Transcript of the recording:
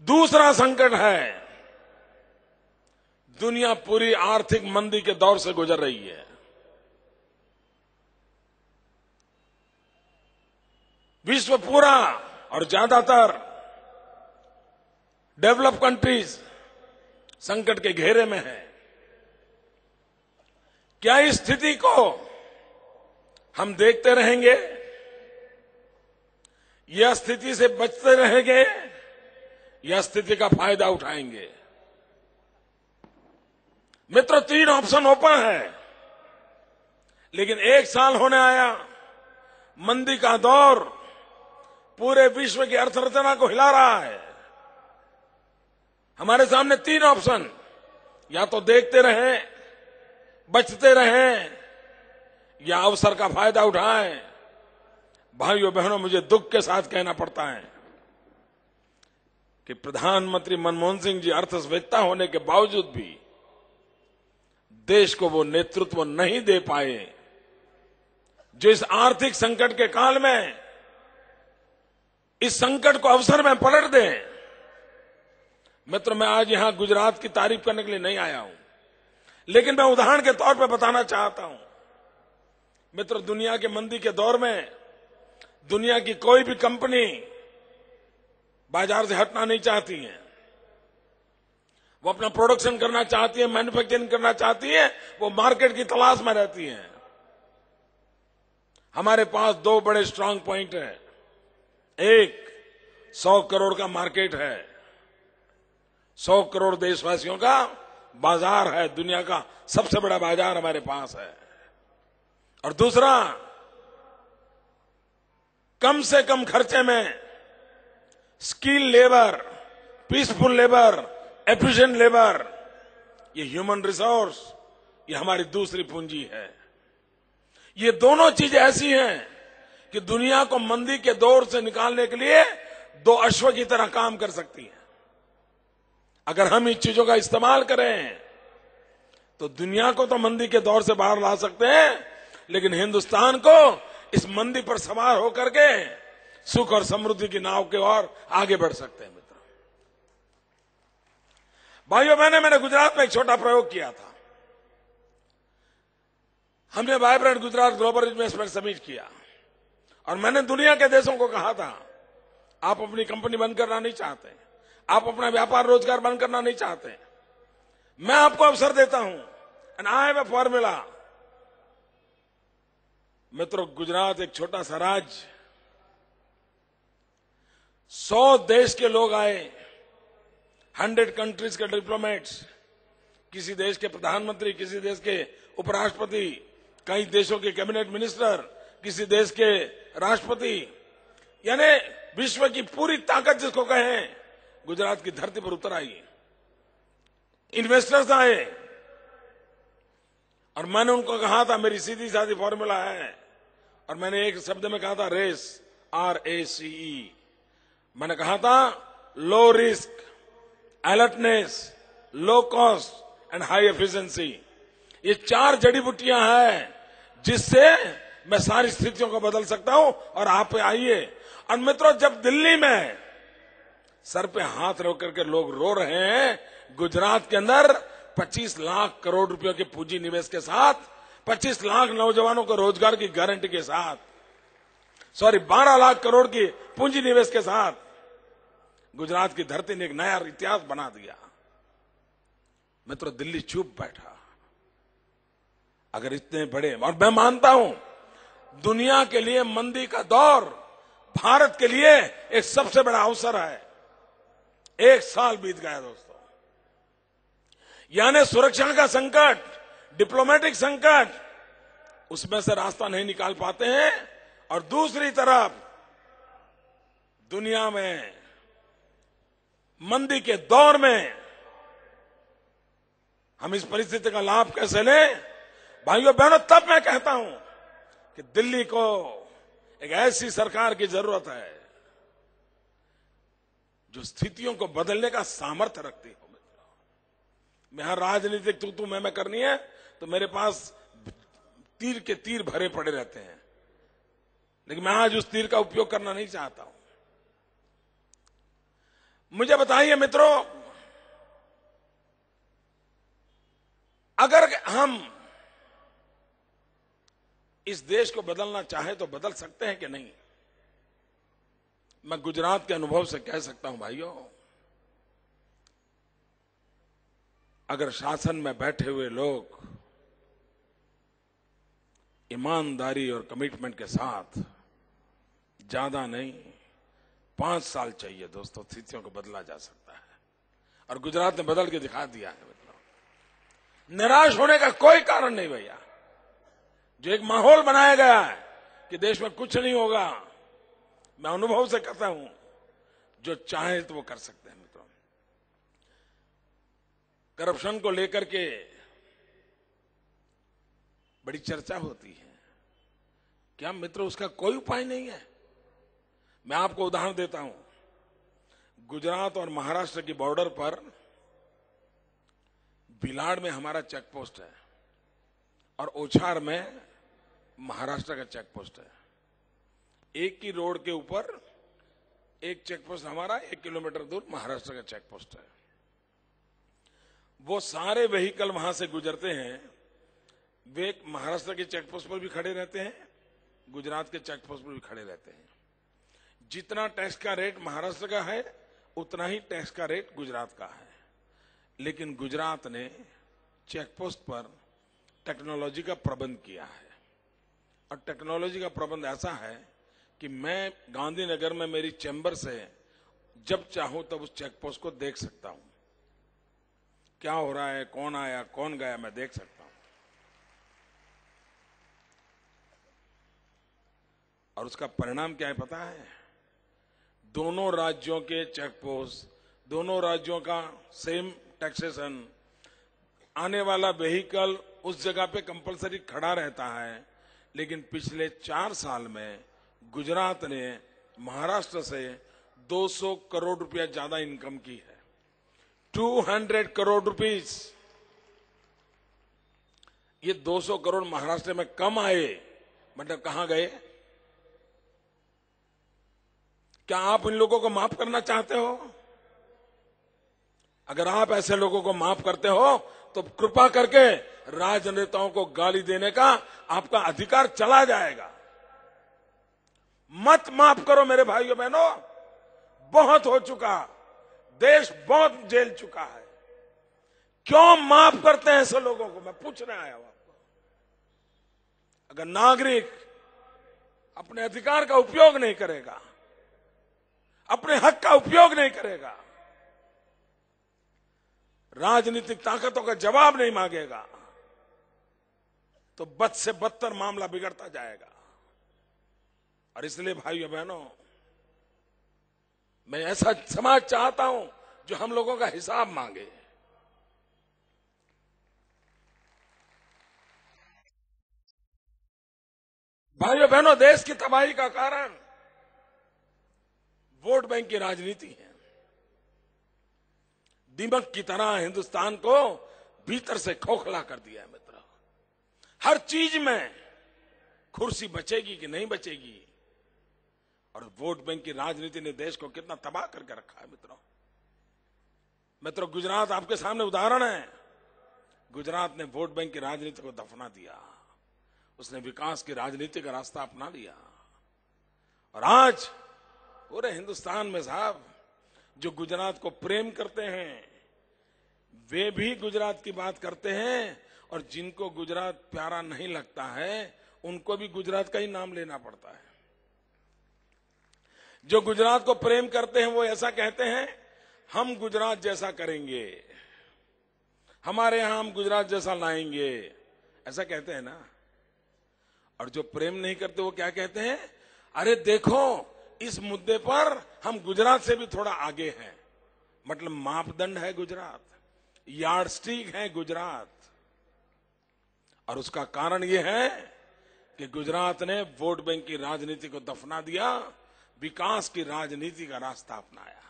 दूसरा संकट है, दुनिया पूरी आर्थिक मंदी के दौर से गुजर रही है। विश्व पूरा और ज्यादातर डेवलप कंट्रीज संकट के घेरे में है। क्या इस स्थिति को हम देखते रहेंगे? यह स्थिति से बचते रहेंगे या स्थिति का फायदा उठाएंगे? मित्रों, 3 ऑप्शन ओपन है, लेकिन 1 साल होने आया, मंदी का दौर पूरे विश्व की अर्थव्यवस्था को हिला रहा है। हमारे सामने 3 ऑप्शन, या तो देखते रहें, बचते रहें, या अवसर का फायदा उठाएं। भाइयों बहनों, मुझे दुख के साथ कहना पड़ता है कि प्रधानमंत्री मनमोहन सिंह जी अर्थवेत्ता होने के बावजूद भी देश को वो नेतृत्व नहीं दे पाए जो इस आर्थिक संकट के काल में इस संकट को अवसर में पलट दे। मित्र, मैं आज यहां गुजरात की तारीफ करने के लिए नहीं आया हूं, लेकिन मैं उदाहरण के तौर पर बताना चाहता हूं। मित्र, दुनिया के मंदी के दौर में दुनिया की कोई भी कंपनी बाजार से हटना नहीं चाहती है। वो अपना प्रोडक्शन करना चाहती है, मैन्युफैक्चरिंग करना चाहती है, वो मार्केट की तलाश में रहती है। हमारे पास 2 बड़े स्ट्रांग पॉइंट हैं। एक, 100 करोड़ का मार्केट है, 100 करोड़ देशवासियों का बाजार है, दुनिया का सबसे बड़ा बाजार हमारे पास है। और दूसरा, कम से कम खर्चे में skill labour, peaceful labour, efficient labour, ये ह्यूमन रिसोर्स, ये हमारी दूसरी पूंजी है। ये दोनों चीजें ऐसी हैं कि दुनिया को मंदी के दौर से निकालने के लिए 2 अश्व की तरह काम कर सकती हैं। अगर हम इन चीजों का इस्तेमाल करें तो दुनिया को तो मंदी के दौर से बाहर ला सकते हैं, लेकिन हिंदुस्तान को इस मंदी पर सवार होकर के सुख और समृद्धि की नाव की ओर आगे बढ़ सकते हैं। मित्र, भाइयों बहनों, मैंने गुजरात में एक छोटा प्रयोग किया था। हमने vibrant Gujarat global investment summit किया और मैंने दुनिया के देशों को कहा था, आप अपनी कंपनी बंद करना नहीं चाहते, आप अपना व्यापार रोजगार बंद करना नहीं चाहते, मैं आपको अवसर देता हूं, and I have a formula. मित्रों, गुजरात एक छोटा सा राज्य, 100 देश के लोग आए, 100 कंट्रीज के डिप्लोमेट्स, किसी देश के प्रधानमंत्री, किसी देश के उपराष्ट्रपति, कई देशों के कैबिनेट मिनिस्टर, किसी देश के राष्ट्रपति, यानी विश्व की पूरी ताकत जिसको कहें, गुजरात की धरती पर उतर आई। इन्वेस्टर्स आए और मैंने उनको कहा था, मेरी सीधी सादी फॉर्मूला है, और मैंने एक शब्द में कहा था, रेस, RACE। मैंने कहा था, low risk, alertness, low cost and high efficiency. ये 4 जड़ी बूटियां हैं जिससे मैं सारी स्थितियों को बदल सकता हूं। और आप आइए। और मित्रों, जब दिल्ली में सर पे हाथ रख करके लोग रो रहे हैं, गुजरात के अंदर 25 लाख करोड़ रुपयों के पूंजी निवेश के साथ, 25 लाख नौजवानों को रोजगार की गारंटी के साथ, 12 लाख करोड़ की पूंजी निवेश के साथ गुजरात की धरती ने एक नया इतिहास बना दिया। मित्रों, दिल्ली चुप बैठा। अगर इतने बड़े, और मैं मानता हूं दुनिया के लिए मंदी का दौर भारत के लिए एक सबसे बड़ा अवसर है। 1 साल बीत गया दोस्तों, यानी सुरक्षा का संकट, डिप्लोमेटिक संकट, उसमें से रास्ता नहीं निकाल पाते हैं, और दूसरी तरफ दुनिया में मंदी के दौर में हम इस परिस्थिति का लाभ कैसे लें? भाइयों बहनों, तब मैं कहता हूं कि दिल्ली को एक ऐसी सरकार की जरूरत है जो स्थितियों को बदलने का सामर्थ्य रखती हो। मैं राजनीतिक तू मैं करनी है तो मेरे पास तीर के तीर भरे पड़े रहते हैं, लेकिन मैं आज उस तीर का उपयोग करना नहीं चाहता हूं। मुझे बताइए मित्रों, अगर हम इस देश को बदलना चाहे तो बदल सकते हैं कि नहीं? मैं गुजरात के अनुभव से कह सकता हूं भाइयों, अगर शासन में बैठे हुए लोग ईमानदारी और कमिटमेंट के साथ, ज्यादा नहीं 5 साल चाहिए दोस्तों, स्थितियों को बदला जा सकता है। और गुजरात ने बदल के दिखा दिया है। मतलब निराश होने का कोई कारण नहीं भैया। जो एक माहौल बनाया गया है कि देश में कुछ नहीं होगा, मैं अनुभव से कहता हूं, जो चाहे तो वो कर सकते हैं मित्रों। करप्शन को लेकर के बड़ी चर्चा होती है, क्या मित्रों उसका कोई उपाय नहीं है? मैं आपको उदाहरण देता हूं। गुजरात और महाराष्ट्र की बॉर्डर पर भिलाड़ में हमारा चेक पोस्ट है और ओछार में महाराष्ट्र का चेक पोस्ट है। एक ही रोड के ऊपर एक चेक पोस्ट हमारा, 1 किलोमीटर दूर महाराष्ट्र का चेक पोस्ट है। वो सारे व्हीकल वहां से गुजरते हैं, वे महाराष्ट्र के चेक पोस्ट पर भी खड़े रहते हैं, गुजरात के चेक पोस्ट पर भी खड़े रहते हैं। जितना टैक्स का रेट महाराष्ट्र का है उतना ही टैक्स का रेट गुजरात का है। लेकिन गुजरात ने चेक पोस्ट पर टेक्नोलॉजी का प्रबंध किया है। और टेक्नोलॉजी का प्रबंध ऐसा है कि मैं गांधीनगर में मेरी चैम्बर से जब चाहूं तब उस चेक पोस्ट को देख सकता हूं। क्या हो रहा है, कौन आया, कौन गया, मैं देख सकता हूं। और उसका परिणाम क्या है पता है? दोनों राज्यों के चेक पोस्ट, दोनों राज्यों का सेम टैक्सेशन, आने वाला व्हीकल उस जगह पे कंपलसरी खड़ा रहता है। लेकिन पिछले 4 साल में गुजरात ने महाराष्ट्र से 200 करोड़ रुपया ज्यादा इनकम की है। 200 करोड़ रुपीस। ये 200 करोड़ महाराष्ट्र में कम आए, मतलब कहां गए? क्या आप इन लोगों को माफ करना चाहते हो? अगर आप ऐसे लोगों को माफ करते हो तो कृपा करके राजनेताओं को गाली देने का आपका अधिकार चला जाएगा। मत माफ करो मेरे भाइयों बहनों, बहुत हो चुका, देश बहुत झेल चुका है। क्यों माफ करते हैं ऐसे लोगों को? मैं पूछने आया हूं आपको। अगर नागरिक अपने अधिकार का उपयोग नहीं करेगा, अपने हक का उपयोग नहीं करेगा, राजनीतिक ताकतों का जवाब नहीं मांगेगा, तो बद से बदतर मामला बिगड़ता जाएगा। और इसलिए भाइयों बहनों, मैं ऐसा समाज चाहता हूं जो हम लोगों का हिसाब मांगे। भाइयों बहनों, देश की तबाही का कारण वोट बैंक की राजनीति है। दीमक की तरह हिंदुस्तान को भीतर से खोखला कर दिया है मित्र। हर चीज में कुर्सी बचेगी कि नहीं बचेगी, और वोट बैंक की राजनीति ने देश को कितना तबाह करके रखा है मित्रों। गुजरात आपके सामने उदाहरण है। गुजरात ने वोट बैंक की राजनीति को दफना दिया, उसने विकास की राजनीति का रास्ता अपना लिया। और आज पूरे हिंदुस्तान में साहब, जो गुजरात को प्रेम करते हैं वे भी गुजरात की बात करते हैं, और जिनको गुजरात प्यारा नहीं लगता है उनको भी गुजरात का ही नाम लेना पड़ता है। जो गुजरात को प्रेम करते हैं वो ऐसा कहते हैं, हम गुजरात जैसा करेंगे, हमारे यहां हम गुजरात जैसा लाएंगे, ऐसा कहते हैं ना। और जो प्रेम नहीं करते वो क्या कहते हैं? अरे देखो, इस मुद्दे पर हम गुजरात से भी थोड़ा आगे हैं। मतलब मापदंड है गुजरात, यार्डस्टिक है गुजरात। और उसका कारण यह है कि गुजरात ने वोट बैंक की राजनीति को दफना दिया, विकास की राजनीति का रास्ता अपनाया।